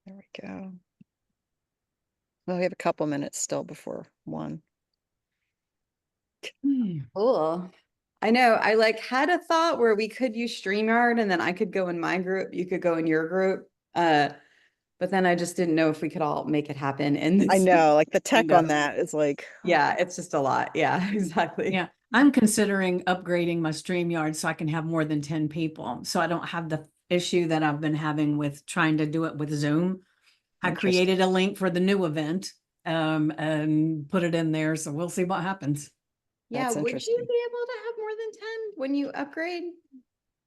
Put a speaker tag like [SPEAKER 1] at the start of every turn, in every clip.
[SPEAKER 1] There we go. Well, we have a couple minutes still before 1.
[SPEAKER 2] Cool. I know I like had a thought where we could use StreamYard and then I could go in my group, you could go in your group. But then I just didn't know if we could all make it happen in
[SPEAKER 1] I
[SPEAKER 2] this
[SPEAKER 1] know, like the tech on
[SPEAKER 2] window.
[SPEAKER 1] that is like,
[SPEAKER 2] Yeah, it's just a lot. Yeah, exactly.
[SPEAKER 3] Yeah, I'm considering upgrading my StreamYard so I can have more than 10 people. So I don't have the issue that I've been having with trying to do it with Zoom. I created a link for the new event and put it in there. So we'll see what happens.
[SPEAKER 2] Yeah,
[SPEAKER 1] That's
[SPEAKER 2] would you
[SPEAKER 1] interesting.
[SPEAKER 2] be able to have more than 10 when you upgrade?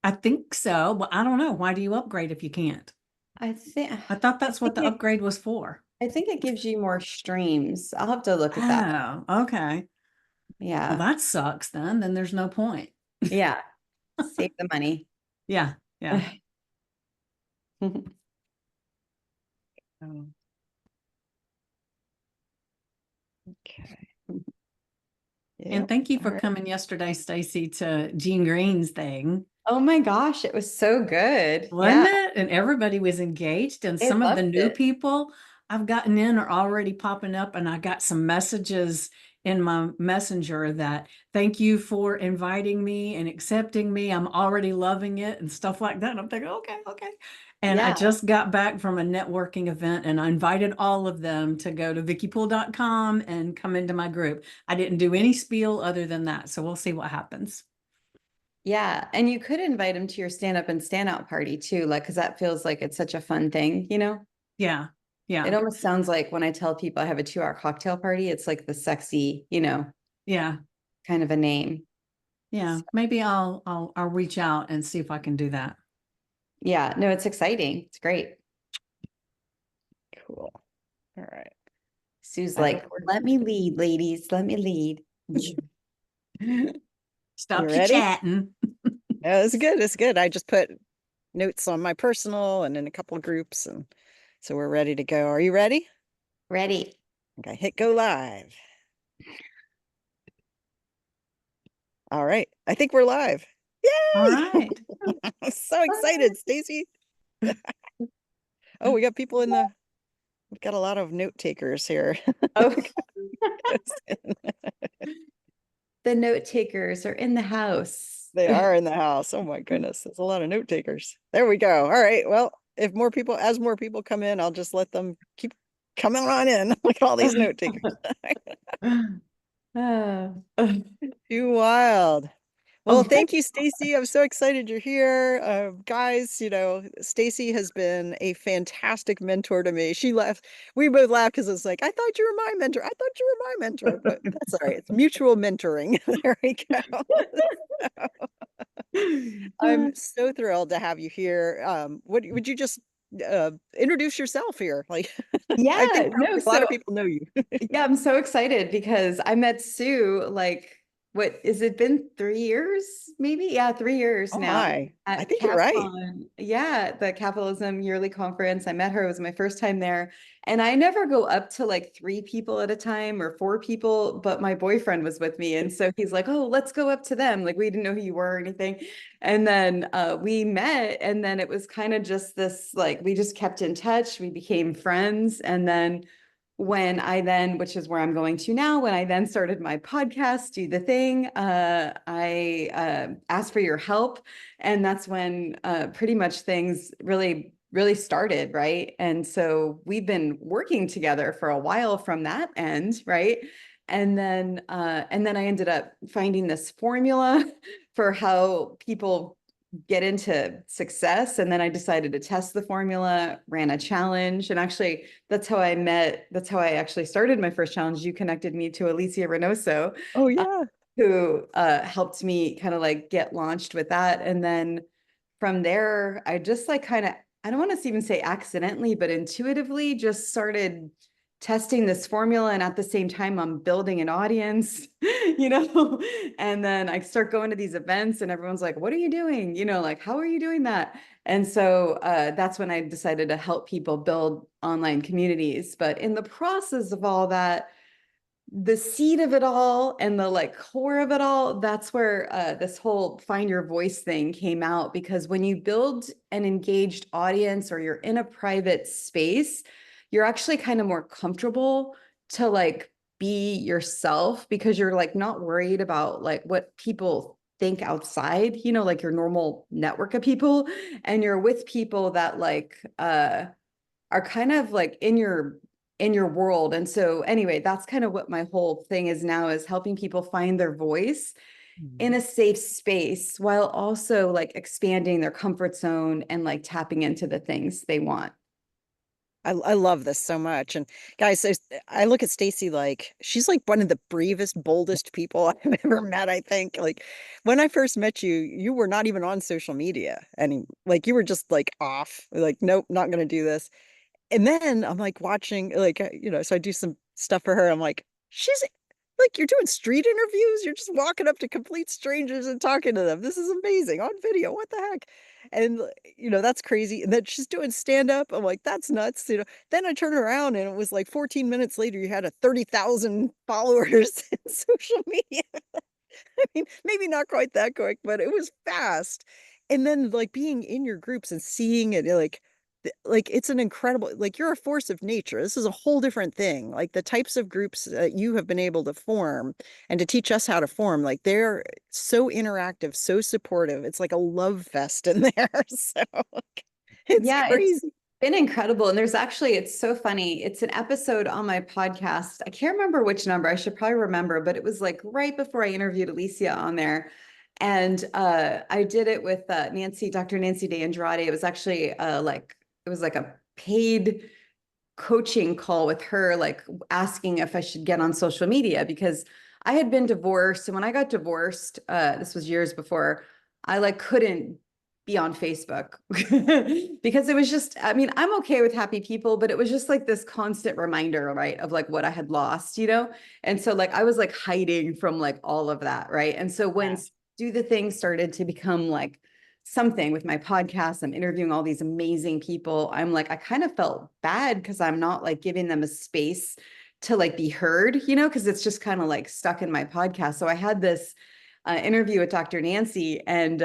[SPEAKER 3] I think so, but I don't know. Why do you upgrade if you can't?
[SPEAKER 2] I
[SPEAKER 3] thought that's what the
[SPEAKER 2] think
[SPEAKER 3] upgrade was for.
[SPEAKER 2] I think it gives you more streams. I'll have to look at that.
[SPEAKER 3] Oh, okay. Well,
[SPEAKER 2] Yeah.
[SPEAKER 3] that sucks then. Then there's no point.
[SPEAKER 2] Yeah. Save the money.
[SPEAKER 3] Yeah, yeah.
[SPEAKER 1] Oh. Okay.
[SPEAKER 3] And thank you for coming yesterday, Stacey, to Jean Green's thing.
[SPEAKER 2] Oh my gosh, it was so good.
[SPEAKER 3] Wasn't it? And everybody was engaged. And
[SPEAKER 2] They
[SPEAKER 3] some of the
[SPEAKER 2] loved
[SPEAKER 3] new
[SPEAKER 2] it.
[SPEAKER 3] people I've gotten in are already popping up. And I got some messages in my messenger that thank you for inviting me and accepting me. I'm already loving it and stuff like that. And I'm thinking, okay, okay. And I
[SPEAKER 2] Yeah.
[SPEAKER 3] just got back from a networking event and I invited all of them to go to vickypool.com and come into my group. I didn't do any spiel other than that. So we'll see what happens.
[SPEAKER 2] Yeah. And you could invite them to your stand up and stand out party too, like, because that feels like it's such a fun thing, you know?
[SPEAKER 3] Yeah. Yeah.
[SPEAKER 2] It almost sounds like when I tell people I have a 2-hour cocktail party, it's like the sexy, you know,
[SPEAKER 3] Yeah.
[SPEAKER 2] kind of a name.
[SPEAKER 3] Yeah.
[SPEAKER 2] So,
[SPEAKER 3] Maybe I'll reach out and see if I can do that.
[SPEAKER 2] yeah. No, it's exciting. It's great.
[SPEAKER 1] Cool. All right.
[SPEAKER 2] Sue's like, let me lead, ladies. Let me lead.
[SPEAKER 3] Stop
[SPEAKER 1] You
[SPEAKER 3] your
[SPEAKER 1] ready?
[SPEAKER 3] chatting.
[SPEAKER 1] No, it's good. It's good. I just put notes on my personal and in a couple of groups, and so we're ready to go. Are you ready?
[SPEAKER 2] Ready.
[SPEAKER 1] Okay, hit go live. All right. I think we're live. Yay!
[SPEAKER 3] All right.
[SPEAKER 1] I'm so excited, Stacey. Oh, we got people in we've got a lot of note takers here.
[SPEAKER 2] Oh, the note takers are in the house.
[SPEAKER 1] They are in the house. Oh my goodness. There's a lot of note takers. There we go. All right. Well, if more people, as more people come in, I'll just let them keep coming on in. Look at all these note takers. Too wild. Well, thank you, Stacey. I'm so excited you're here. Guys, Stacey has been a fantastic mentor to me. She laughed. We both laughed because it's like, I thought you were my mentor. I thought you were my mentor, but that's all right. It's mutual mentoring. There we go. I'm so thrilled to have you here. What would you just introduce yourself here? Like,
[SPEAKER 2] Yeah,
[SPEAKER 1] I think
[SPEAKER 2] no,
[SPEAKER 1] a lot of people know you.
[SPEAKER 2] yeah, I'm so excited because I met Sue like what is it been 3 years maybe? Yeah, 3 years
[SPEAKER 1] Oh
[SPEAKER 2] now
[SPEAKER 1] my, I
[SPEAKER 2] at
[SPEAKER 1] think you're right.
[SPEAKER 2] CapCon. Yeah, the Capitalism Yearly Conference. I met her. It was my first time there. And I never go up to like 3 people at a time or 4 people, but my boyfriend was with me. And so he's like, oh, let's go up to them. Like we didn't know who you were or anything. And then we met and then it was kind of just this, like, we just kept in touch. We became friends. And then when I then, which is where I'm going to now, when I then started my podcast, Do the Thing, I asked for your help. And that's when pretty much things really, really started, right? And so we've been working together for a while from that end, right? And then I ended up finding this formula for how people get into success. And then I decided to test the formula, ran a challenge. And actually, that's how I actually started my first challenge. You connected me to Alicia Reynoso.
[SPEAKER 1] Oh yeah.
[SPEAKER 2] Who helped me kind of like get launched with that. And then from there, I just like kind of, I don't want to even say accidentally, but intuitively just started testing this formula. And at the same time, I'm building an audience, and then I start going to these events and everyone's like, what are you doing? Like, how are you doing that? And so that's when I decided to help people build online communities. But in the process of all that, the seed of it all and the like core of it all, that's where this whole find your voice thing came out. Because when you build an engaged audience or you're in a private space, you're actually kind of more comfortable to like be yourself, because you're like not worried about like what people think outside, you know, like your normal network of people, and you're with people that like are kind of like in your world. And so anyway, that's kind of what my whole thing is now, is helping people find their voice in a safe space while also like expanding their comfort zone and like tapping into the things they want.
[SPEAKER 1] I love this so much. And guys, I look at Stacey like she's like one of the bravest, boldest people I've ever met, I think. Like when I first met you, you were not even on social media. And like you were just like off, like, nope, not gonna do this. And then I'm like watching, like, so I do some stuff for her. I'm like, she's like, you're doing street interviews. You're just walking up to complete strangers and talking to them. This is amazing on video. What the heck? And, that's crazy. And then she's doing stand up. I'm like, that's nuts. Then I turn around and it was like 14 minutes later, you had a 30,000 followers in social media. I mean, maybe not quite that quick, but it was fast. And then like being in your groups and seeing it, like it's an incredible, like you're a force of nature. This is a whole different thing. Like the types of groups that you have been able to form and to teach us how to form, like they're so interactive, so supportive. It's like a love fest in there. So like, it's
[SPEAKER 2] Yeah, it's
[SPEAKER 1] crazy.
[SPEAKER 2] been incredible. And there's actually, it's so funny. It's an episode on my podcast. I can't remember which number. I should probably remember, but it was like right before I interviewed Alicia on there. And I did it with Dr. Nancy De Andrade. It was actually it was like a paid coaching call with her, like asking if I should get on social media, because I had been divorced. And when I got divorced, this was years before, I like couldn't be on Facebook because it was just, I mean, I'm okay with happy people, but it was just like this constant reminder, right, of like what I had lost, you know? And so like I was like hiding from like all of that, right? And so when Do the Thing started to become like something with my podcast, I'm interviewing all these amazing people. I'm like, I kind of felt bad because I'm not like giving them a space to like be heard, you know, because it's just kind of like stuck in my podcast. So I had this interview with Dr. Nancy, and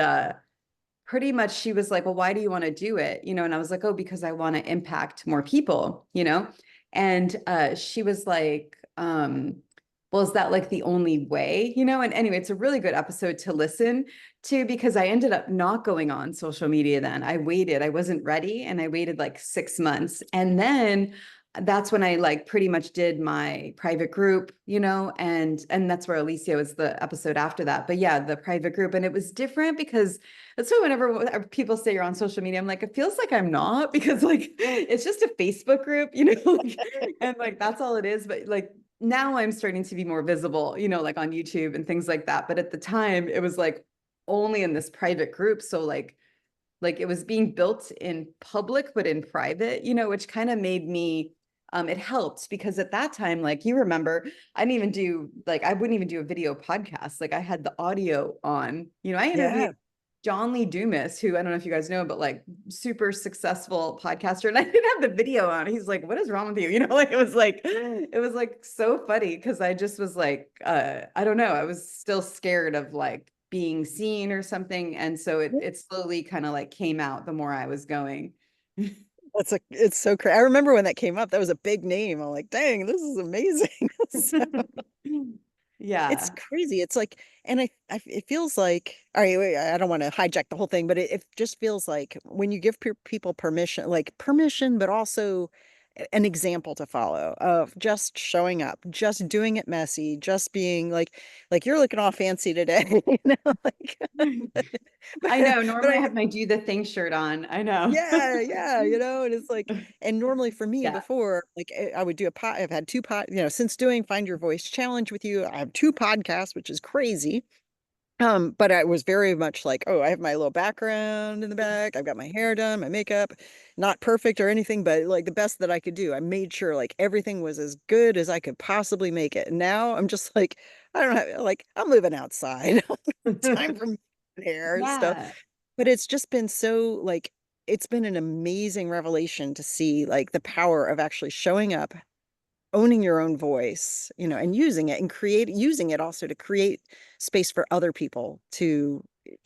[SPEAKER 2] pretty much she was like, well, why do you want to do it? You know, and I was like, oh, because I want to impact more people, you know? And she was like, well, is that like the only way, you know? And anyway, it's a really good episode to listen to, because I ended up not going on social media then. I waited, I wasn't ready, and I waited like 6 months. And then that's when I like pretty much did my private group, you know, and that's where Alicia was the episode after that. But yeah, the private group. And it was different because that's why whenever people say you're on social media, I'm like, it feels like I'm not, because like it's just a Facebook group, you know, and like that's all it is. But like now I'm starting to be more visible, you know, like on YouTube and things like that. But at the time it was like only in this private group. So like it was being built in public, but in private, you know, which kind of made me it helped, because at that time, like you remember, I wouldn't even do a video podcast. Like I had the audio on, you know, I interviewed
[SPEAKER 1] Yeah.
[SPEAKER 2] John Lee Dumas, who I don't know if you guys know, but like super successful podcaster. And I didn't have the video on. He's like, what is wrong with you? You know, like it was like so funny, because I just was like, I don't know, I was still scared of like being seen or something. And so it slowly kind of like came out the more I was going.
[SPEAKER 1] It's so crazy. I remember when that came up, that was a big name. I'm like, dang, this is amazing. So, it's
[SPEAKER 2] Yeah.
[SPEAKER 1] crazy. It's like, and it feels like, all right, wait, I don't want to hijack the whole thing, but it just feels like when you give people permission, like permission, but also an example to follow of just showing up, just doing it messy, just being like you're looking all fancy today, like,
[SPEAKER 2] I know.
[SPEAKER 1] but
[SPEAKER 2] Normally I have my Do the Thing shirt on. I know.
[SPEAKER 1] yeah, and it's like, and normally for me
[SPEAKER 2] Yeah.
[SPEAKER 1] before, like I would do I've had two since doing Find Your Voice Challenge with you, I have two podcasts, which is crazy. But I was very much like, oh, I have my little background in the back. I've got my hair done, my makeup, not perfect or anything, but like the best that I could do. I made sure like everything was as good as I could possibly make it. And now I'm just like, I don't know, like I'm living outside. Time for hair and stuff.
[SPEAKER 2] Yeah.
[SPEAKER 1] But it's just been so like it's been an amazing revelation to see like the power of actually showing up owning your own voice, and using it and using it also to create space for other people to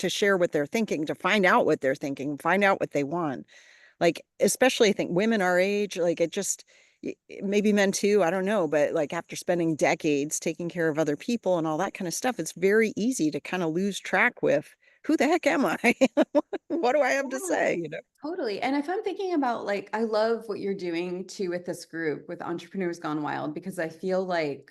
[SPEAKER 1] share what they're thinking, to find out what they're thinking, find out what they want. Like, especially I think women our age, like maybe men too, I don't know, but like after spending decades taking care of other people and all that kind of stuff, it's very easy to kind of lose track with who the heck am I? What do I have to
[SPEAKER 2] Yeah,
[SPEAKER 1] say,
[SPEAKER 2] totally. And if I'm thinking about like, I love what you're doing too with this group with Entrepreneurs Gone Wild, because I feel like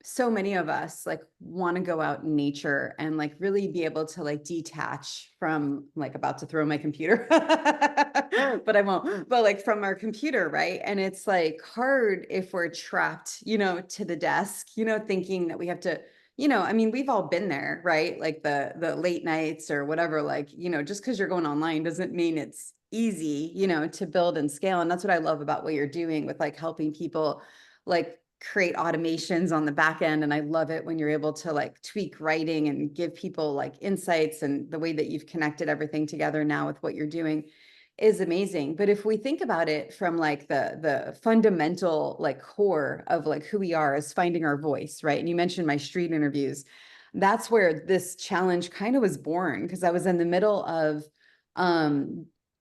[SPEAKER 2] so many of us like want to go out in nature and like really be able to like detach from like about to throw my computer, but I won't, but like from our computer, right? And it's like hard if we're trapped, to the desk, thinking that we have to I mean, we've all been there, right? Like the late nights or whatever, like, just because you're going online doesn't mean it's easy, to build and scale. And that's what I love about what you're doing with like helping people like create automations on the back end. And I love it when you're able to like tweak writing and give people like insights, and the way that you've connected everything together now with what you're doing is amazing. But if we think about it from like the fundamental like core of like who we are is finding our voice, right? And you mentioned my street interviews. That's where this challenge kind of was born, because I was in the middle of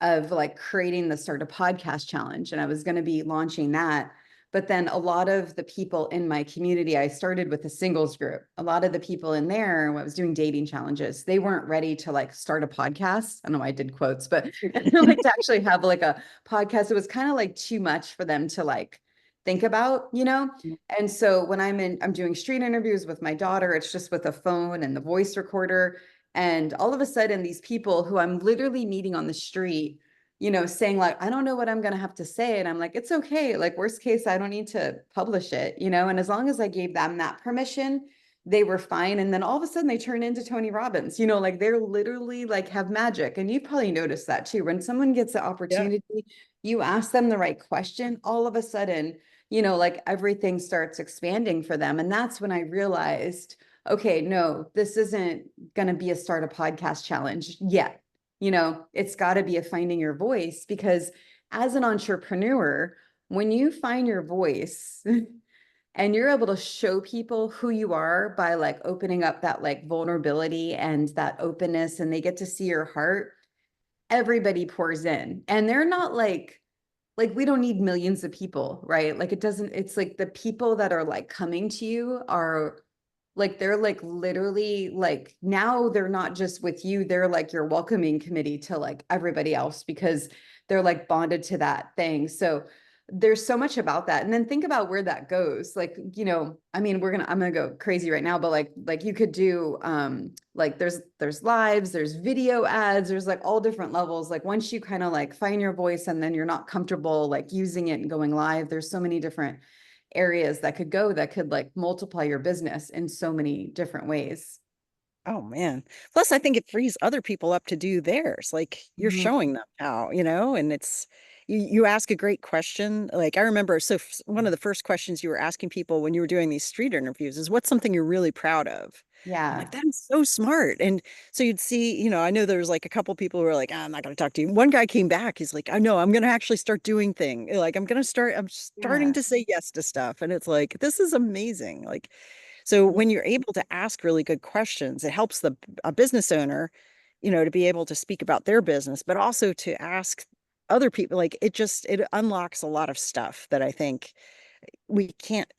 [SPEAKER 2] like creating the Start a Podcast challenge, and I was going to be launching that. But then a lot of the people in my community, I started with a singles group. A lot of the people in there, when I was doing dating challenges, they weren't ready to like start a podcast. I don't know why I did quotes, but like to actually have like a podcast. It was kind of like too much for them to like think about. And so when I'm doing street interviews with my daughter, it's just with a phone and the voice recorder. And all of a sudden, these people who I'm literally meeting on the street, saying like, I don't know what I'm going to have to say. And I'm like, it's okay. Like, worst case, I don't need to publish it. And as long as I gave them that permission, they were fine. And then all of a sudden they turn into Tony Robbins, like they're literally like have magic. And you probably noticed that too. When someone gets the
[SPEAKER 1] Yeah.
[SPEAKER 2] opportunity, you ask them the right question, all of a sudden, like everything starts expanding for them. And that's when I realized, okay, no, this isn't going to be a Start a Podcast challenge yet. It's got to be a finding your voice, because as an entrepreneur, when you find your voice and you're able to show people who you are by like opening up that like vulnerability and that openness, and they get to see your heart, everybody pours in. And they're not like we don't need millions of people, right? Like it's like the people that are like coming to you are like, they're like literally like, now they're not just with you, they're like your welcoming committee to like everybody else, because they're like bonded to that thing. So there's so much about that. And then think about where that goes. Like, I mean, I'm gonna go crazy right now, but like you could do like there's lives, there's video ads, there's like all different levels. Like once you kind of like find your voice and then you're not comfortable like using it and going live, there's so many different areas that could like multiply your business in so many different ways.
[SPEAKER 1] Oh man. Plus, I think it frees other people up to do theirs. Like you're
[SPEAKER 2] Mhm.
[SPEAKER 1] showing them how, and you ask a great question. Like I remember, so one of the first questions you were asking people when you were doing these street interviews is what's something you're really proud of? I'm like,
[SPEAKER 2] Yeah.
[SPEAKER 1] that is so smart. And so you'd see, I know there was like a couple people who were like, I'm not going to talk to you. One guy came back. He's like, I know I'm going to actually start doing thing. Like I'm starting
[SPEAKER 2] Yeah.
[SPEAKER 1] to say yes to stuff. And it's like, this is amazing. Like, so when you're able to ask really good questions, it helps a business owner, to be able to speak about their business, but also to ask other people. Like it unlocks a lot of stuff that I think we can't.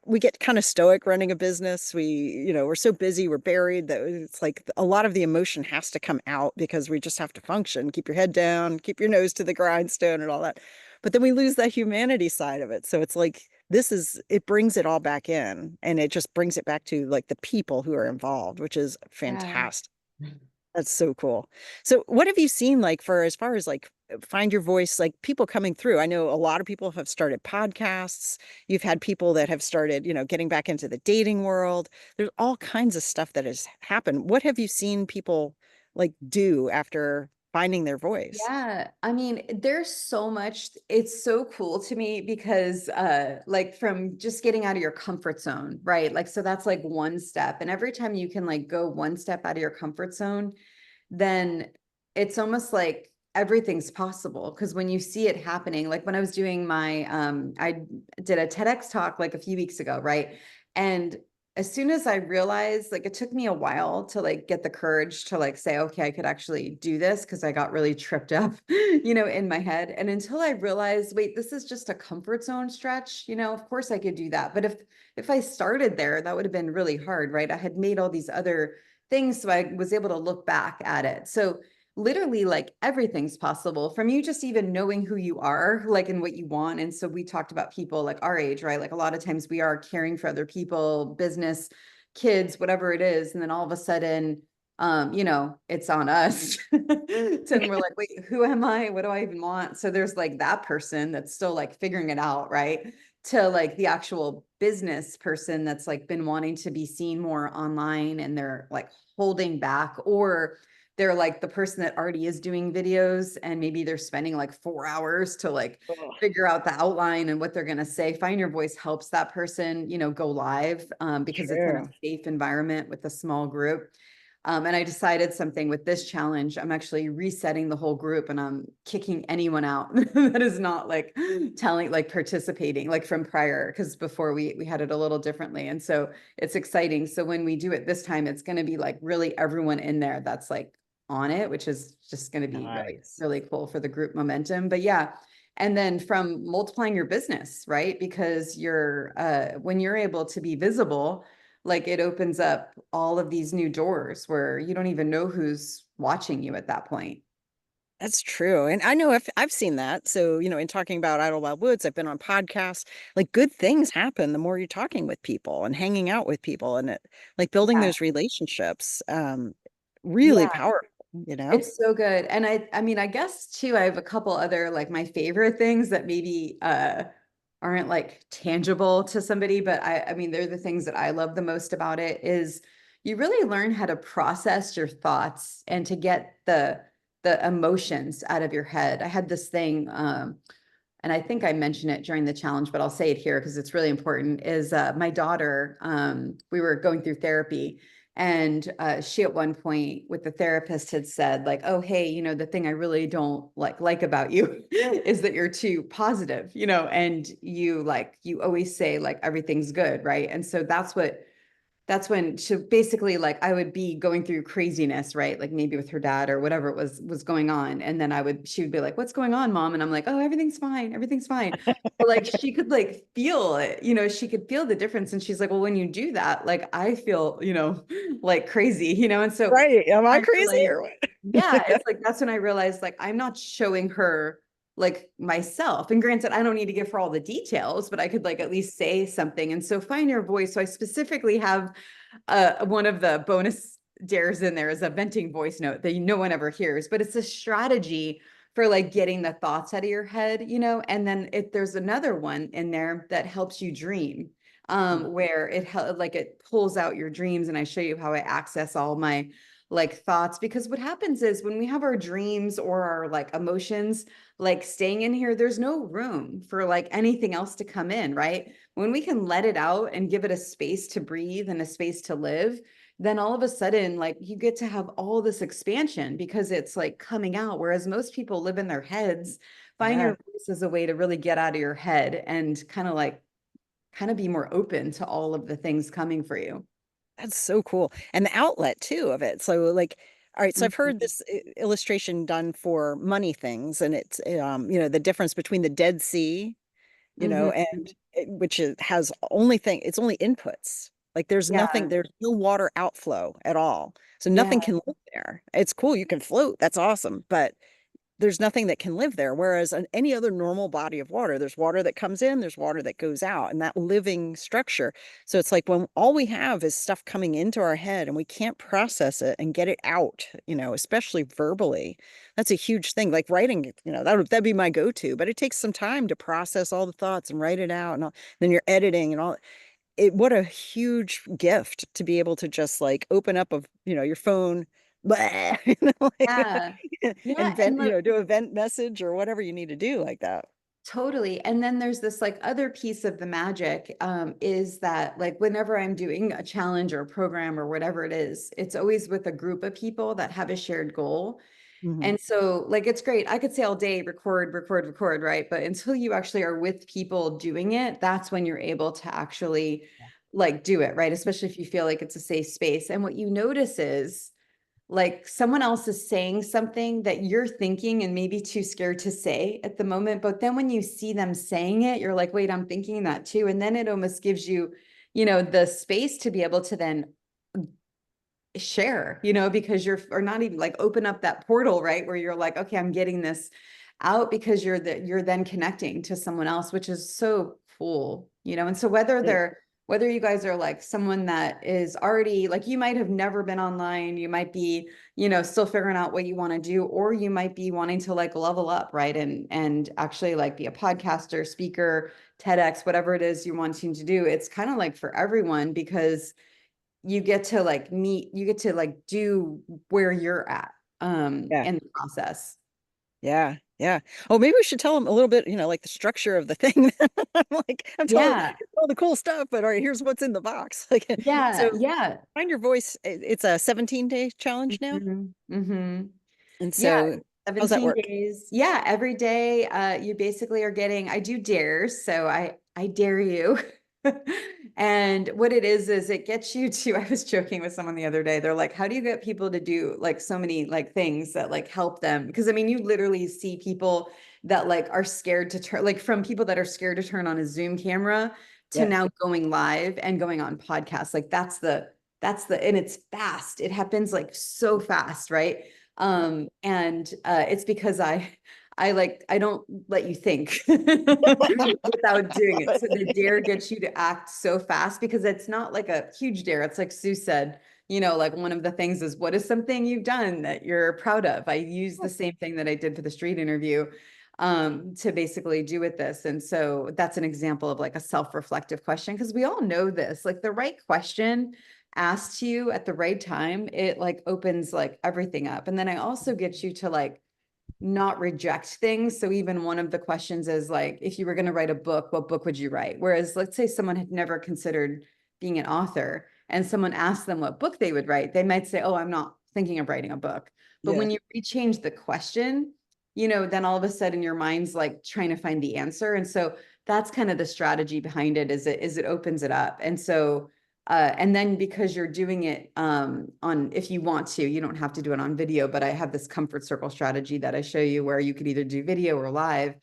[SPEAKER 1] We get kind of stoic running a business. We're so busy, we're buried that it's like a lot of the emotion has to come out because we just have to function. Keep your head down, keep your nose to the grindstone, and all that. But then we lose that humanity side of it. So it's like it brings it all back in, and it just brings it back to like the people who are involved, which is
[SPEAKER 2] Yeah.
[SPEAKER 1] fantastic. That's so cool. So what have you seen like for as far as like find your voice, like people coming through? I know a lot of people have started podcasts. You've had people that have started, getting back into the dating world. There's all kinds of stuff that has happened. What have you seen people like do after finding their voice?
[SPEAKER 2] Yeah, I mean, there's so much. It's so cool to me because like from just getting out of your comfort zone, right? Like so that's like one step. And every time you can like go one step out of your comfort zone, then it's almost like everything's possible. Because when you see it happening, like when I was doing my, I did a TEDx talk like a few weeks ago, right? And as soon as I realized, like, it took me a while to like get the courage to like say, okay, I could actually do this, because I got really tripped up, in my head. And until I realized, wait, this is just a comfort zone stretch, of course I could do that. But if I started there, that would have been really hard, right? I had made all these other things, so I was able to look back at it. So literally, like, everything's possible from you just even knowing who you are, like, and what you want. And so we talked about people like our age, right? Like, a lot of times we are caring for other people, business, kids, whatever it is. And then all of a sudden, it's on us. And we're like, wait, who am I? What do I even want? So there's like that person that's still like figuring it out, right? To like the actual business person that's like been wanting to be seen more online, and they're like holding back, or they're like the person that already is doing videos, and maybe they're spending like 4 hours to like
[SPEAKER 1] Oh,
[SPEAKER 2] figure out the outline and what they're going to say. Find Your Voice helps that person, go live, because it's in a
[SPEAKER 1] true.
[SPEAKER 2] safe environment with a small group. And I decided something with this challenge. I'm actually resetting the whole group, and I'm kicking anyone out that is not like participating like from prior, because before we had it a little differently. And so it's exciting. So when we do it this time, it's going to be like really everyone in there that's like on it, which is just going to be really,
[SPEAKER 1] Nice.
[SPEAKER 2] really cool for the group momentum. But yeah. And then from multiplying your business, right? Because when you're able to be visible, like, it opens up all of these new doors where you don't even know who's watching you at that point.
[SPEAKER 1] That's true. And I know I've seen that. So, in talking about Idle Wild Woods, I've been on podcasts. Like, good things happen the more you're talking with people and hanging out with people, and like building
[SPEAKER 2] Yeah.
[SPEAKER 1] those relationships. Really
[SPEAKER 2] Yeah.
[SPEAKER 1] powerful.
[SPEAKER 2] It's so good. And I mean, I guess too, I have a couple other like my favorite things that maybe aren't like tangible to somebody, but I mean, they're the things that I love the most about it. Is you really learn how to process your thoughts and to get the emotions out of your head. I had this thing, and I think I mentioned it during the challenge, but I'll say it here because it's really important, is my daughter, we were going through therapy, and she at one point with the therapist had said like, oh, hey, the thing I really don't like about you is that you're too positive, and you always say like everything's good, right? And so that's when she basically, like, I would be going through craziness, right? Like maybe with her dad or whatever it was going on. And then she would be like, what's going on, mom? And I'm like, oh, everything's fine. Everything's fine. But like, she could like feel it, she could feel the difference. And she's like, well, when you do that, like, I feel, like crazy, and so
[SPEAKER 1] Right. Am I
[SPEAKER 2] I
[SPEAKER 1] crazy
[SPEAKER 2] realized,
[SPEAKER 1] or what?
[SPEAKER 2] yeah, it's like, that's when I realized, like, I'm not showing her like myself. And granted, I don't need to give her all the details, but I could like at least say something. And so Find Your Voice. So I specifically have one of the bonus dares in there is a venting voice note that no one ever hears, but it's a strategy for like getting the thoughts out of your head, and then there's another one in there that helps you dream, where it pulls out your dreams, and I show you how I access all my like thoughts. Because what happens is when we have our dreams or our like emotions like staying in here, there's no room for like anything else to come in, right? When we can let it out and give it a space to breathe and a space to live, then all of a sudden, like, you get to have all this expansion because it's like coming out. Whereas most people live in their heads. Find
[SPEAKER 1] Yeah.
[SPEAKER 2] Your Voice is a way to really get out of your head and kind of be more open to all of the things coming for you.
[SPEAKER 1] That's so cool. And the outlet too of it. So like, all right, so I've heard
[SPEAKER 2] Mhm.
[SPEAKER 1] this illustration done for money things, and it's the difference between the Dead Sea,
[SPEAKER 2] Mhm.
[SPEAKER 1] and has it's only inputs. Like
[SPEAKER 2] Yeah.
[SPEAKER 1] there's no water outflow at all. So
[SPEAKER 2] Yeah.
[SPEAKER 1] nothing can live there. It's cool. You can float. That's awesome. But there's nothing that can live there. Whereas on any other normal body of water, there's water that comes in, there's water that goes out, and that living structure. So it's like when all we have is stuff coming into our head and we can't process it and get it out, especially verbally. That's a huge thing. Like writing, that'd be my go-to, but it takes some time to process all the thoughts and write it out, and then you're editing and all. What a huge gift to be able to just like open up your phone, blah,
[SPEAKER 2] Yeah. Yeah.
[SPEAKER 1] and vent,
[SPEAKER 2] And look,
[SPEAKER 1] do a vent message or whatever you need to do like that.
[SPEAKER 2] totally. And then there's this like other piece of the magic, is that like whenever I'm doing a challenge or a program or whatever it is, it's always with a group of people that have a shared goal.
[SPEAKER 1] Mhm.
[SPEAKER 2] And so like, it's great. I could say all day, record, record, record, right? But until you actually are with people doing it, that's when you're able to actually like do it, right? Especially if you feel like it's a safe space. And what you notice is like someone else is saying something that you're thinking and maybe too scared to say at the moment. But then when you see them saying it, you're like, wait, I'm thinking that too. And then it almost gives you, you know, the space to be able to then share, you know, because you're, or not even like open up that portal, right? Where you're like, okay, I'm getting this out because you're then connecting to someone else, which is so cool, you know? And so whether you guys are like someone that is already like, you might have never been online, you might be, you know, still figuring out what you want to do, or you might be wanting to like level up, right? And actually like be a podcaster, speaker, TEDx, whatever it is you're wanting to do. It's kind of like for everyone, because you get to like you get to like do where you're at
[SPEAKER 1] Yeah.
[SPEAKER 2] in the process.
[SPEAKER 1] Yeah. Yeah. Oh, maybe we should tell them a little bit, like the structure of the thing. I'm telling
[SPEAKER 2] Yeah.
[SPEAKER 1] all the cool stuff, but all right, here's what's in the box. Like, so
[SPEAKER 2] Yeah. Yeah.
[SPEAKER 1] find your voice. It's a 17-day challenge now.
[SPEAKER 2] Mm-hmm.
[SPEAKER 1] And
[SPEAKER 2] Yeah,
[SPEAKER 1] so how's that
[SPEAKER 2] 17
[SPEAKER 1] work?
[SPEAKER 2] days. Yeah, every day you basically are getting, I do dares, so I dare you. And what it is it gets you to, I was joking with someone the other day. They're like, how do you get people to do like so many like things that like help them? Because I mean, you literally see people that like are scared to turn, like from people that are scared to turn on a Zoom camera to
[SPEAKER 1] Yeah.
[SPEAKER 2] now going live and going on podcasts. Like and it's fast. It happens like so fast, right? And it's because I don't let you think without doing it. So the dare gets you to act so fast, because it's not like a huge dare. It's like Sue said, you know, like one of the things is, what is something you've done that you're proud of? I use the same thing that I did for the street interview to basically do with this. And so that's an example of like a self-reflective question, because we all know this, like the right question asked to you at the right time, it like opens like everything up. And then I also get you to like not reject things. So even one of the questions is like, if you were going to write a book, what book would you write? Whereas let's say someone had never considered being an author and someone asked them what book they would write, they might say, oh, I'm not thinking of writing a book. But
[SPEAKER 1] Yeah.
[SPEAKER 2] when you rechange the question, you know, then all of a sudden your mind's like trying to find the answer. And so that's kind of the strategy behind it, is it opens it up. And so and then because you're doing it on, if you want to, you don't have to do it on video, but I have this comfort circle strategy that I show you where you could either do video or live.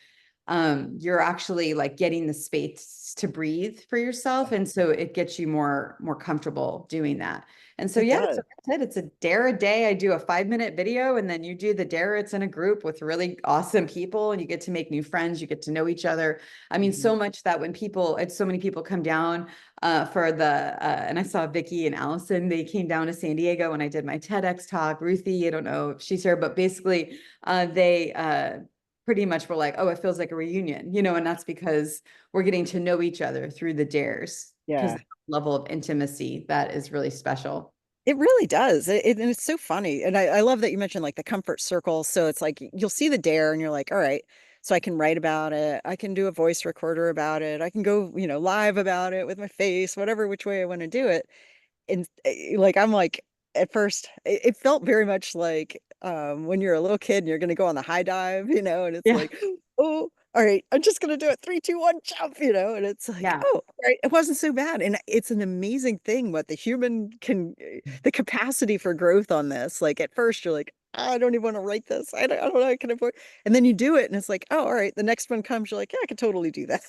[SPEAKER 2] You're actually like getting the space to breathe for yourself. And so it gets you more comfortable doing that. And so,
[SPEAKER 1] It
[SPEAKER 2] yeah,
[SPEAKER 1] does.
[SPEAKER 2] so that's it. It's a dare a day. I do a 5-minute video, and then you do the dare. It's in a group with really awesome people, and you get to make new friends. You get to know each other. I mean,
[SPEAKER 1] Mhm.
[SPEAKER 2] so much that when it's so many people come down for and I saw Vicky and Allison, they came down to San Diego when I did my TEDx talk. Ruthie, I don't know if she's here, but basically they pretty much were like, oh, it feels like a reunion, you know, and that's because we're getting to know each other through the dares, because
[SPEAKER 1] Yeah.
[SPEAKER 2] the level of intimacy that is really special.
[SPEAKER 1] It really does. And it's so funny. And I love that you mentioned like the comfort circle. So it's like you'll see the dare and you're like, all right, so I can write about it. I can do a voice recorder about it. I can go, live about it with my face, whatever which way I want to do it. And like I'm like at first it felt very much like when you're a little kid and you're gonna go on the high dive, and it's
[SPEAKER 2] Yeah.
[SPEAKER 1] like, oh, all right, I'm just gonna do it, 3 2 1 jump, and it's like,
[SPEAKER 2] Yeah.
[SPEAKER 1] oh, all right, it wasn't so bad. And it's an amazing thing what the human can, the capacity for growth on this. Like at first you're like, I don't even want to write this. I don't know, I can afford, and then you do it and it's like, oh, all right, the next one comes, you're like, yeah, I could totally do that.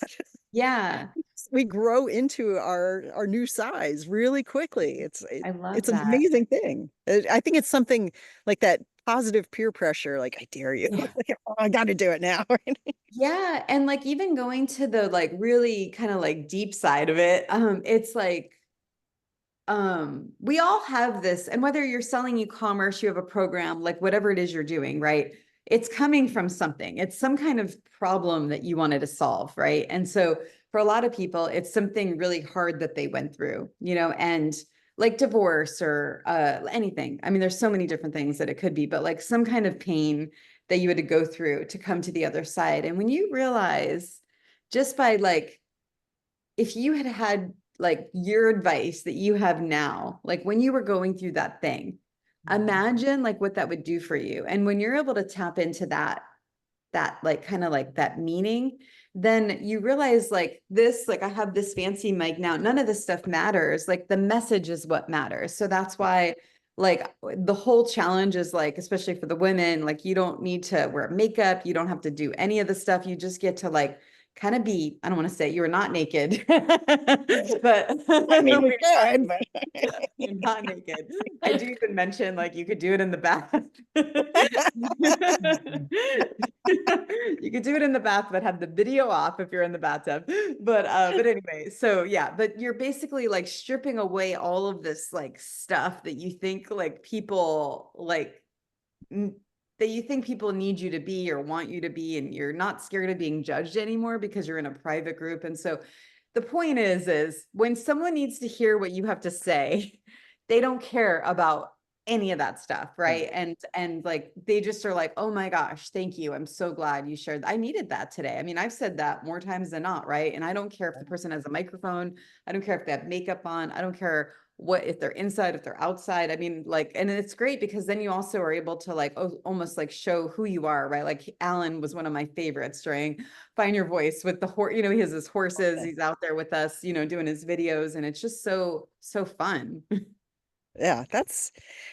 [SPEAKER 2] Yeah.
[SPEAKER 1] We grow into our new size really quickly.
[SPEAKER 2] I love
[SPEAKER 1] It's an
[SPEAKER 2] that.
[SPEAKER 1] amazing thing. I think it's something like that positive peer pressure, like I dare you.
[SPEAKER 2] Yeah.
[SPEAKER 1] Like, oh, I got to do it now. Right?
[SPEAKER 2] Yeah. And like even going to the like really kind of like deep side of it, it's like we all have this, and whether you're selling e-commerce, you have a program, like whatever it is you're doing, right? It's coming from something. It's some kind of problem that you wanted to solve, right? And so for a lot of people, it's something really hard that they went through, you know, and like divorce or anything. I mean, there's so many different things that it could be, but like some kind of pain that you had to go through to come to the other side. And when you realize, just by like, if you had had like your advice that you have now, like when you were going through that thing, Imagine like what that would do for you. And when you're able to tap into that like kind of like that meaning, then you realize like this, like I have this fancy mic now, none of this stuff matters. Like the message is what matters. So that's why like the whole challenge is like, especially for the women, like you don't need to wear makeup, you don't have to do any of the stuff. You just get to like kind of be, I don't want to say you are not naked, but
[SPEAKER 1] I mean, we could, but
[SPEAKER 2] you're not naked. I do even mention like you could do it in the bath. You could do it in the bath, but have the video off if you're in the bathtub. But anyway, so yeah, but you're basically like stripping away all of this like stuff that you think like people like that you think people need you to be or want you to be, and you're not scared of being judged anymore because you're in a private group. And so the point is when someone needs to hear what you have to say, they don't care about any of that stuff, right? And like they just are like, oh my gosh, thank you, I'm so glad you shared, I needed that today. I mean, I've said that more times than not, right? And I don't care if the person has a microphone, I don't care if they have makeup on, I don't care what if they're inside, if they're outside. I mean, like, and it's great because then you also are able to like almost like show who you are, right? Like Alan was one of my favorites during Find Your Voice with the horse, you know, he has his horses, he's out there with us, you know, doing his videos, and it's just so fun.
[SPEAKER 1] yeah,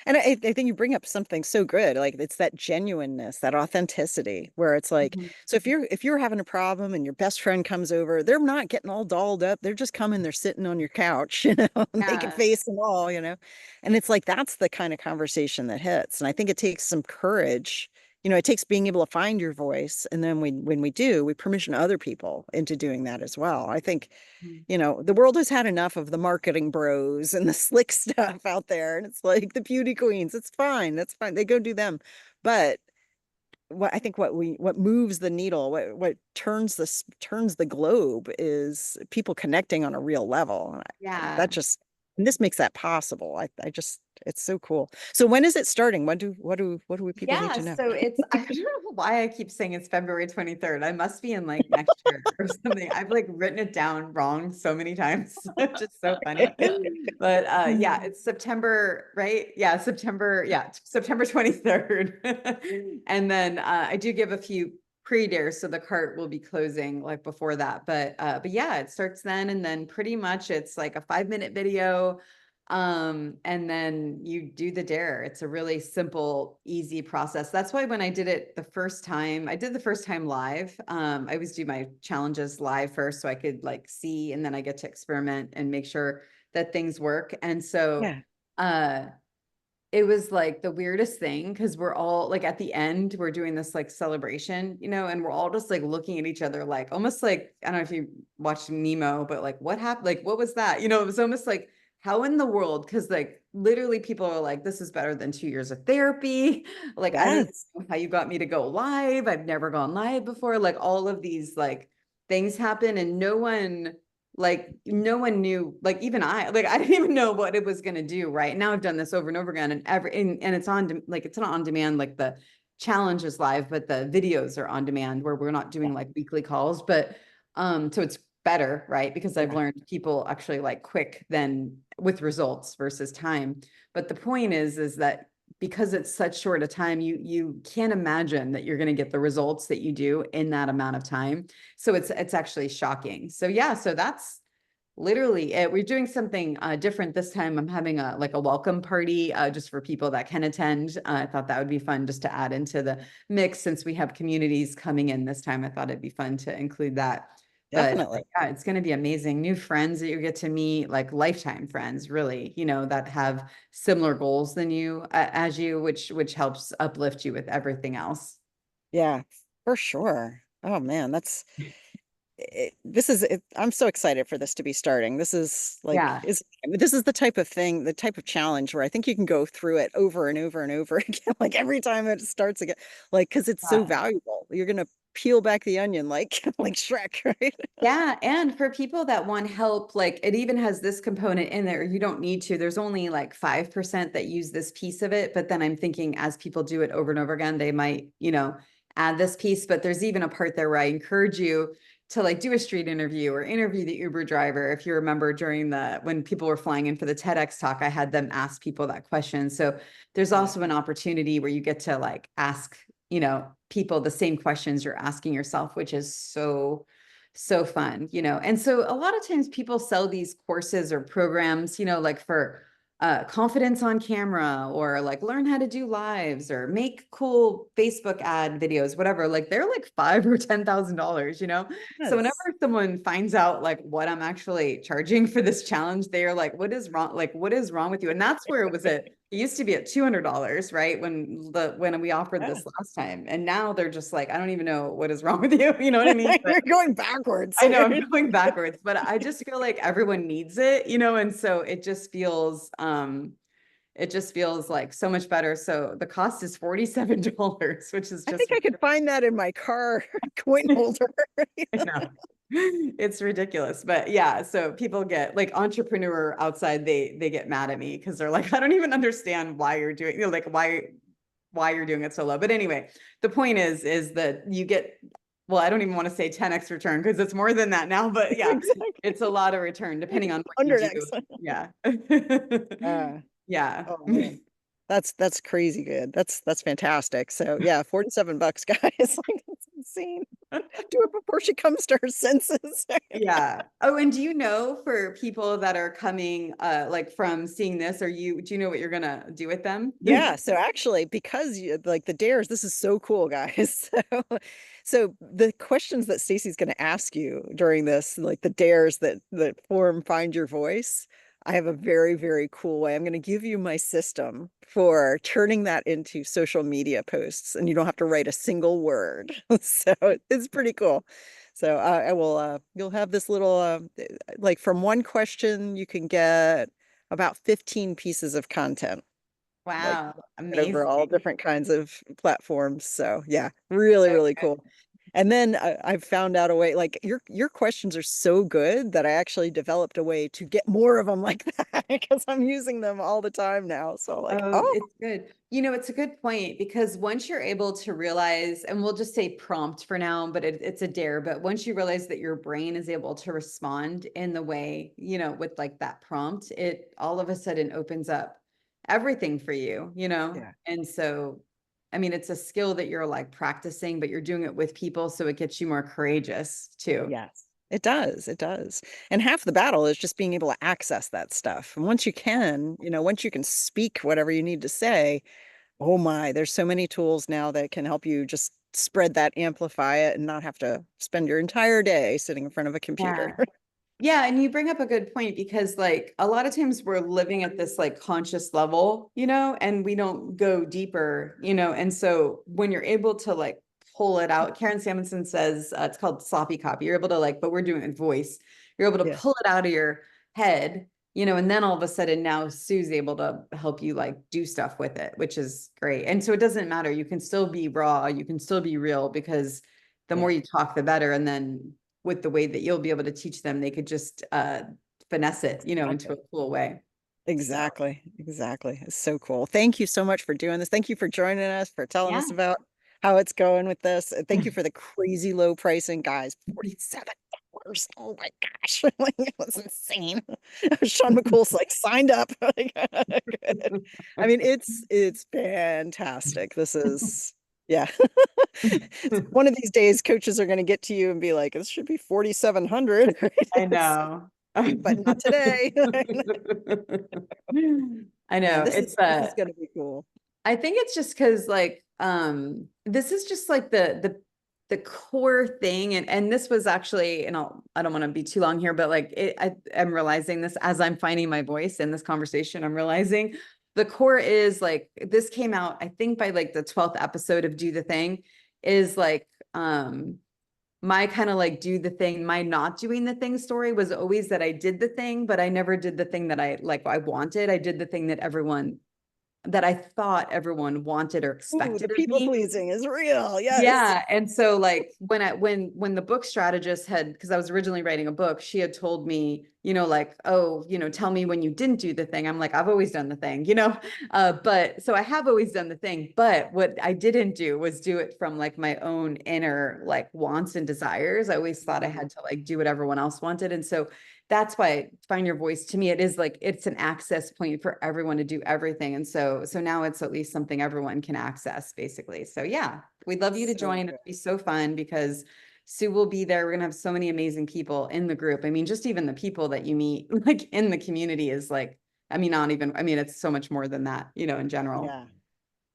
[SPEAKER 1] and I think you bring up something so good. Like it's that genuineness, that authenticity, where it's like,
[SPEAKER 2] Mhm.
[SPEAKER 1] so if you're having a problem and your best friend comes over, they're not getting all dolled up. They're just coming, they're sitting on your couch, naked
[SPEAKER 2] Yeah.
[SPEAKER 1] face and all, And it's like that's the kind of conversation that hits. And I think it takes some courage. It takes being able to find your voice. And then when we do, we permission other people into doing that as well. I think
[SPEAKER 2] Mhm.
[SPEAKER 1] the world has had enough of the marketing bros and the slick stuff out there. And it's like the beauty queens. It's fine. That's fine. They go do them. But what moves the needle, what turns the globe is people connecting on a real level.
[SPEAKER 2] Yeah.
[SPEAKER 1] That just and this makes that possible. I just it's so cool. So when is it starting? What do people need
[SPEAKER 2] Yeah,
[SPEAKER 1] to know?
[SPEAKER 2] so it's I don't know why I keep saying it's February 23rd. I must be in like next year or something. I've like written it down wrong so many times. It's just so funny. But yeah, it's September, right? Yeah, September 23rd. And then I do give a few pre-dares, so the cart will be closing like before that. But yeah, it starts then, and then pretty much it's like a 5-minute video, and then you do the dare. It's a really simple, easy process. That's why when I did it the first time, I did the first time live. I always do my challenges live first so I could like see, and then I get to experiment and make sure that things work. And so
[SPEAKER 1] Yeah.
[SPEAKER 2] uh it was like the weirdest thing because we're all like at the end, we're doing this like celebration, and we're all just like looking at each other like almost like, I don't know if you watched Nemo, but like what happened? Like, what was that? It was almost like, how in the world? Because like literally people are like, this is better than 2 years of therapy. Like, I don't
[SPEAKER 1] Yes.
[SPEAKER 2] know how you got me to go live. I've never gone live before. Like all of these like things happen, and no one knew, like even I didn't even know what it was going to do. Right now I've done this over and over again, and it's it's not on demand, like the challenge is live, but the videos are on demand where we're not doing like weekly calls. But so it's better, right? Because I've
[SPEAKER 1] Yeah.
[SPEAKER 2] learned people actually like quick than with results versus time. But the point is that because it's such short a time, you can't imagine that you're going to get the results that you do in that amount of time. So it's actually shocking. So yeah, so that's literally it. We're doing something different this time. I'm having a welcome party just for people that can attend. I thought that would be fun just to add into the mix since we have communities coming in this time. I thought it'd be fun to include that. But
[SPEAKER 1] Definitely.
[SPEAKER 2] yeah, it's going to be amazing. New friends that you get to meet, like lifetime friends, really, that have similar goals than you as you, which helps uplift you with everything else.
[SPEAKER 1] Yeah, for sure. Oh man, this is I'm so excited for this to be starting. This is like
[SPEAKER 2] Yeah.
[SPEAKER 1] this is the type of thing, the type of challenge where I think you can go through it over and over and over again, like every time it starts again, like because it's so
[SPEAKER 2] Yeah.
[SPEAKER 1] valuable. You're gonna peel back the onion like like Shrek, right?
[SPEAKER 2] Yeah, and for people that want help, like it even has this component in there. You don't need to. There's only like 5% that use this piece of it. But then I'm thinking as people do it over and over again, they might, add this piece, but there's even a part there where I encourage you to like do a street interview or interview the Uber driver. If you remember during when people were flying in for the TEDx talk, I had them ask people that question. So there's also an opportunity where you get to like ask, you know, people the same questions you're asking yourself, which is so fun, you know. And so a lot of times people sell these courses or programs, you know, like for confidence on camera, or like learn how to do lives or make cool Facebook ad videos, whatever. Like they're like $5,000 or $10,000, you know?
[SPEAKER 1] Yes.
[SPEAKER 2] So whenever someone finds out like what I'm actually charging for this challenge, they are like, what is wrong? Like, what is wrong with you? And that's where it used to be at $200, right? When we offered this last time. And now they're just like, I don't even know what is wrong with you. You know what I mean?
[SPEAKER 1] You're going backwards.
[SPEAKER 2] I know I'm going backwards, but I just feel like everyone needs it, you know, and so it just feels like so much better. So the cost is $47, which is
[SPEAKER 1] I
[SPEAKER 2] just
[SPEAKER 1] think I could find that in my car coin holder.
[SPEAKER 2] I know. It's ridiculous. But yeah, so people get like entrepreneur outside, they get mad at me because they're like, I don't even understand why you're doing, you know, like why you're doing it so low. But anyway, the point is that you get, well, I don't even want to say 10x return because it's more than that now, but yeah,
[SPEAKER 1] Exactly.
[SPEAKER 2] it's a lot of return depending on what you
[SPEAKER 1] 100x.
[SPEAKER 2] do. Yeah. Yeah.
[SPEAKER 1] Oh man. That's crazy good. That's fantastic. So yeah, $47, guys. Like it's insane. Do it before she comes to her senses.
[SPEAKER 2] Yeah. Oh, and do you know for people that are coming like from seeing this, do you know what you're gonna do with them?
[SPEAKER 1] Yeah, so actually, because you like the dares, this is so cool, guys. So the questions that Stacey's going to ask you during this, like the dares that form Find Your Voice, I have a very, very cool way. I'm going to give you my system for turning that into social media posts, and you don't have to write a single word. So it's pretty cool. So I will, you'll have this little, like from one question, you can get about 15 pieces of content like
[SPEAKER 2] Wow,
[SPEAKER 1] over all
[SPEAKER 2] amazing.
[SPEAKER 1] different kinds of platforms. So yeah, really, really cool. And then I've found out a way, like your questions are so good that I actually developed a way to get more of them like that because I'm using them all the time now. So like,
[SPEAKER 2] Oh,
[SPEAKER 1] oh
[SPEAKER 2] it's good. You know, it's a good point because once you're able to realize, and we'll just say prompt for now, but it's a dare, but once you realize that your brain is able to respond in the way, you know, with like that prompt, it all of a sudden opens up everything for you, you know?
[SPEAKER 1] yeah,
[SPEAKER 2] And so, I mean, it's a skill that you're like practicing, but you're doing it with people. So it gets you more courageous too.
[SPEAKER 1] yes. It does. It does. And half the battle is just being able to access that stuff. And once you can, once you can speak whatever you need to say, oh my, there's so many tools now that can help you just spread that, amplify it, and not have to spend your entire day sitting in front of a computer.
[SPEAKER 2] Yeah. Yeah, and you bring up a good point because like a lot of times we're living at this like conscious level, you know, and we don't go deeper, you know, and so when you're able to like pull it out, Karen Samuelson says it's called sloppy copy. You're able to like, but we're doing it in voice. You're able to
[SPEAKER 1] Yeah,
[SPEAKER 2] pull it out of your head, you know, and then all of a sudden now Sue's able to help you like do stuff with it, which is great. And so it doesn't matter. You can still be raw, you can still be real because the
[SPEAKER 1] yeah,
[SPEAKER 2] more you talk, the better. And then with the way that you'll be able to teach them, they could just finesse it, you know, into
[SPEAKER 1] exactly.
[SPEAKER 2] a cool way. So,
[SPEAKER 1] Exactly. Exactly. It's so cool. Thank you so much for doing this. Thank you for joining us, for telling
[SPEAKER 2] yeah.
[SPEAKER 1] us about how it's going with this. And thank you for the crazy low pricing, guys. $47. Oh my gosh. Like, it was insane. Sean McCool's like signed up. Like, good. I mean, it's fantastic. This is yeah. One of these days, coaches are going to get to you and be like, "This should be 4,700."
[SPEAKER 2] I know.
[SPEAKER 1] But not today.
[SPEAKER 2] I
[SPEAKER 1] Yeah,
[SPEAKER 2] know.
[SPEAKER 1] this is going to be cool.
[SPEAKER 2] I think it's just because like this is just like the core thing, and this was actually, and I don't want to be too long here, but like I'm realizing this as I'm finding my voice in this conversation. I'm realizing the core is like this came out I think by like the 12th episode of Do the Thing is like my kind of like do the thing, my not doing the thing story was always that I did the thing, but I never did the thing that I wanted. I did the thing that I thought everyone wanted or
[SPEAKER 1] Ooh, the
[SPEAKER 2] expected of
[SPEAKER 1] people
[SPEAKER 2] me.
[SPEAKER 1] pleasing is real. Yes.
[SPEAKER 2] Yeah. And so like when the book strategist had, because I was originally writing a book, she had told me, like, oh, tell me when you didn't do the thing. I'm like, I've always done the thing, but so I have always done the thing, but what I didn't do was do it from like my own inner like wants and desires. I always thought I had to like do what everyone else wanted. And so that's why Find Your Voice to me, it is like, it's an access point for everyone to do everything. And so now it's at least something everyone can access basically. So yeah, we'd love you to join. It'd be so fun because Sue will be there. We're going to have so many amazing people in the group. I mean, just even the people that you meet like in the community is like, I mean, it's so much more than that, in general.
[SPEAKER 1] Yeah.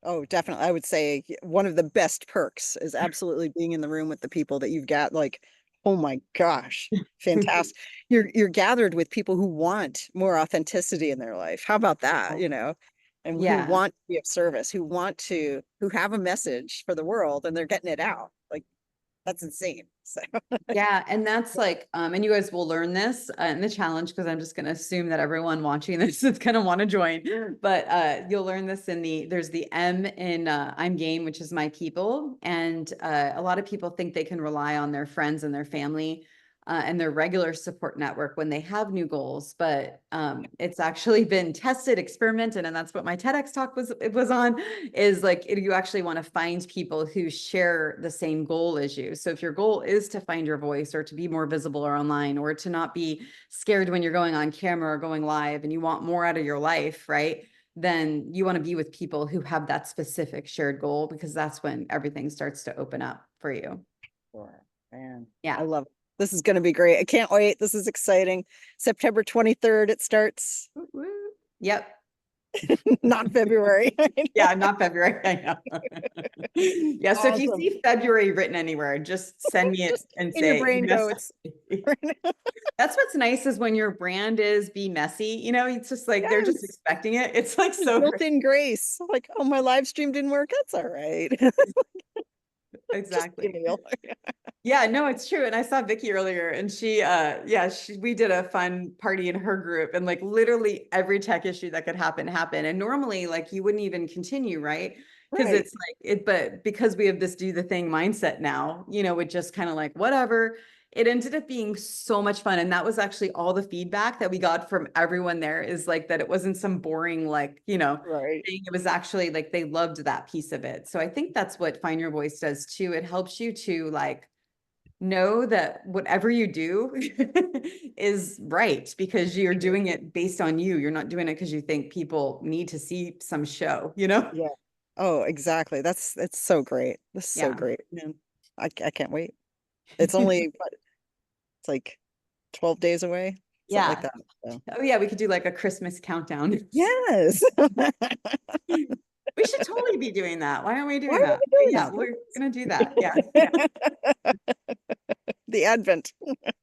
[SPEAKER 1] Oh, definitely. I would say one of the best perks is absolutely being in the room with the people that you've got. Like, oh my gosh, fantastic. You're gathered with people who want more authenticity in their life. How about that, And who
[SPEAKER 2] Yeah.
[SPEAKER 1] want to be of service, who have a message for the world and they're getting it out. Like, that's insane. So
[SPEAKER 2] Yeah. And that's like, and you guys will learn this in the challenge, because I'm just going to assume that everyone watching this is going to want to join, but you'll learn this there's the M in I'm game, which is my people. And a lot of people think they can rely on their friends and their family and their regular support network when they have new goals, but it's actually been tested, experimented, and that's what my TEDx talk was on, is like you actually want to find people who share the same goal as you. So if your goal is to find your voice or to be more visible or online, or to not be scared when you're going on camera or going live, and you want more out of your life, right? Then you want to be with people who have that specific shared goal, because that's when everything starts to open up for you.
[SPEAKER 1] sure, man.
[SPEAKER 2] Yeah.
[SPEAKER 1] I love it. This is going to be great. I can't wait. This is exciting. September 23rd, it starts.
[SPEAKER 2] Yep.
[SPEAKER 1] Not February.
[SPEAKER 2] Yeah, not February. I know. Yeah. So if you see February written anywhere, just send me it and
[SPEAKER 1] in your
[SPEAKER 2] say,
[SPEAKER 1] brain go, it's
[SPEAKER 2] that's what's nice, is when your brand is be messy, it's just like, they're just expecting it. It's like so
[SPEAKER 1] built-in grace. Like, oh, my live stream didn't work. That's all right.
[SPEAKER 2] exactly.
[SPEAKER 1] Just
[SPEAKER 2] Yeah, no, it's true. And I saw Vicky earlier, and we did a fun party in her group, and like literally every tech issue that could happen happened. And normally like you wouldn't even continue, right? Because
[SPEAKER 1] right.
[SPEAKER 2] it's like but because we have this do the thing mindset now, it just kind of like whatever. It ended up being so much fun. And that was actually all the feedback that we got from everyone there, is like that it wasn't some boring, like,
[SPEAKER 1] Right.
[SPEAKER 2] thing. It was actually like they loved that piece of it. So I think that's what Find Your Voice does too. It helps you to like know that whatever you do is right, because you're doing it based on you. You're not doing it because you think people need to see some show,
[SPEAKER 1] Yeah. Oh, exactly. It's so great. This is so
[SPEAKER 2] Yeah.
[SPEAKER 1] great, man. I can't wait. It's only it's like 12 days away, something like
[SPEAKER 2] Yeah.
[SPEAKER 1] that. So.
[SPEAKER 2] Oh yeah, we could do like a Christmas countdown.
[SPEAKER 1] Yes.
[SPEAKER 2] We should totally be doing that. Why aren't we
[SPEAKER 1] Why
[SPEAKER 2] doing
[SPEAKER 1] are
[SPEAKER 2] that?
[SPEAKER 1] we doing
[SPEAKER 2] Yeah,
[SPEAKER 1] that?
[SPEAKER 2] we're gonna do that. Yeah. Yeah.
[SPEAKER 1] The Advent.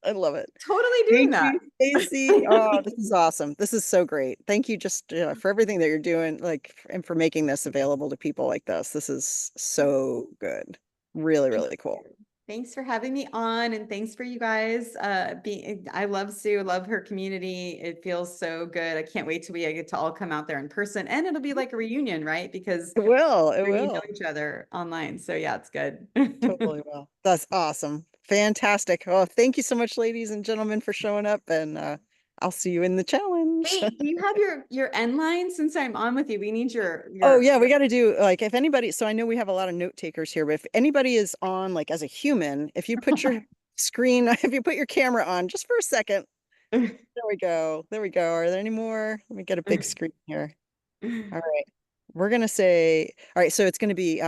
[SPEAKER 1] I love it.
[SPEAKER 2] Totally doing
[SPEAKER 1] Thank
[SPEAKER 2] that.
[SPEAKER 1] you, Stacey. Oh, this is awesome. This is so great. Thank you just for everything that you're doing, like, and for making this available to people like this. This is so good. Really, really cool.
[SPEAKER 2] Thanks for having me on, and thanks for you guys being I love Sue, love her community. It feels so good. I can't wait till we get to all come out there in person, and it'll be like a reunion, right? Because
[SPEAKER 1] It will. It
[SPEAKER 2] we know
[SPEAKER 1] will.
[SPEAKER 2] each other online. So yeah, it's good.
[SPEAKER 1] Totally will. That's awesome. Fantastic. Oh, thank you so much, ladies and gentlemen, for showing up, and I'll see you in the challenge.
[SPEAKER 2] Wait, do you have your end line? Since I'm on with you, we need your
[SPEAKER 1] Oh yeah, we got to do, like, if anybody, so I know we have a lot of note takers here, but if anybody is on, like, as a human, if you put your screen, if you put your camera on just for a second, there we go. There we go. Are there any more? Let me get a big screen here. All right. We're gonna say, all right, so it's gonna be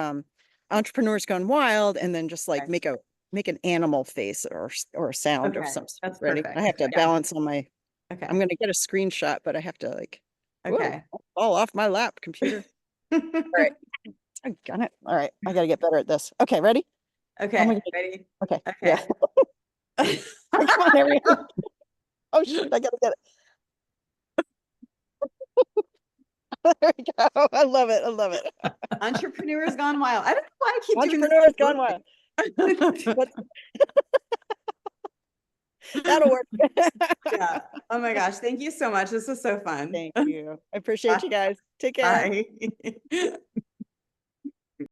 [SPEAKER 1] entrepreneurs gone wild, and then just like
[SPEAKER 2] Okay.
[SPEAKER 1] make an animal face or a sound of
[SPEAKER 2] Okay,
[SPEAKER 1] some sort.
[SPEAKER 2] that's
[SPEAKER 1] Ready? I
[SPEAKER 2] perfect.
[SPEAKER 1] have to
[SPEAKER 2] Yeah.
[SPEAKER 1] balance on my,
[SPEAKER 2] Okay.
[SPEAKER 1] I'm gonna get a screenshot, but I have to like, whoa,
[SPEAKER 2] Okay.
[SPEAKER 1] fall off my lap, computer. All right. I got it. All right. I gotta get better at this. Okay, ready? Oh my
[SPEAKER 2] Okay.
[SPEAKER 1] God.
[SPEAKER 2] Ready?
[SPEAKER 1] Okay.
[SPEAKER 2] Okay.
[SPEAKER 1] Yeah. Come on, everyone. Oh shoot, I gotta get it. There we go. I love it. I love it.
[SPEAKER 2] Entrepreneurs gone wild. I don't know why I keep doing this.
[SPEAKER 1] Entrepreneurs gone wild. What- That'll work.
[SPEAKER 2] Yeah. Oh my gosh. Thank you so much. This was so fun.
[SPEAKER 1] Thank you. I appreciate you guys. Take care.
[SPEAKER 2] Bye.